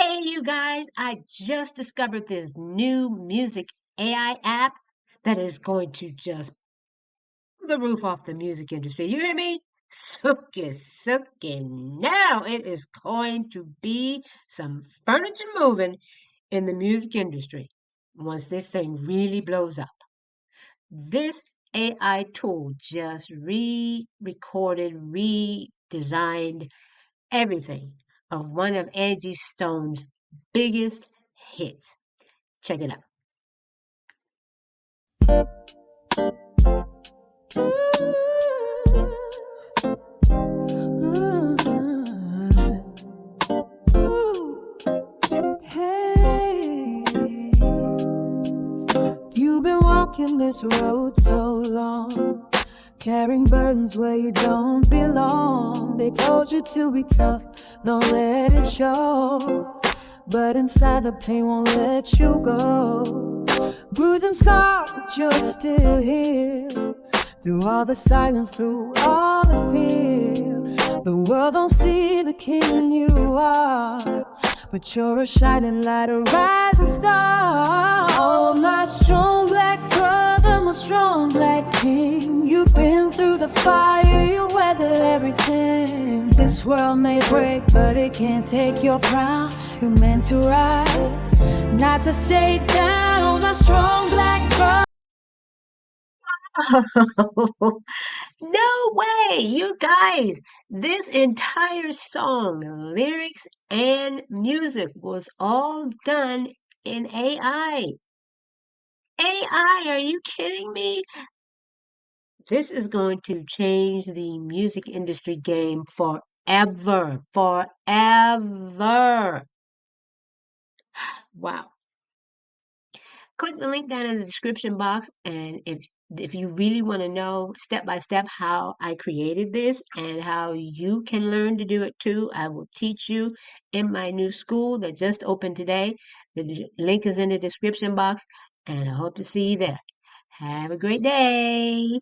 Hey, you guys, I just discovered this new music AI app that is going to just blow the roof off the music industry. You hear me? Sookie, sookie. Now it is going to be some furniture moving in the music industry once this thing really blows up. This AI tool just re-recorded, redesigned everything of one of Angie Stone's biggest hits. Check it out. Hey, you've been walking this road so long, carrying burdens where you don't belong. They told you to be tough, don't let it show, but inside the pain won't let you go. Bruised and scarred, but you're still here. Through all the silence, through all the fear, the world don't see the king you are, but you're a shining light, a rising star. Oh, my strong black brother, my strong black king. You've been through the fire, you weathered everything. This world may break, but it can't take your crown. You're meant to rise, not to stay down. Oh, my strong black brother. No way, you guys. This entire song, lyrics and music was all done in AI. AI, are you kidding me? This is going to change the music industry game forever. Forever. Wow. Click the link down in the description box, and if you really want to know step by step how I created this and how you can learn to do it too, I will teach you in my new school that just opened today. The link is in the description box, and I hope to see you there. Have a great day.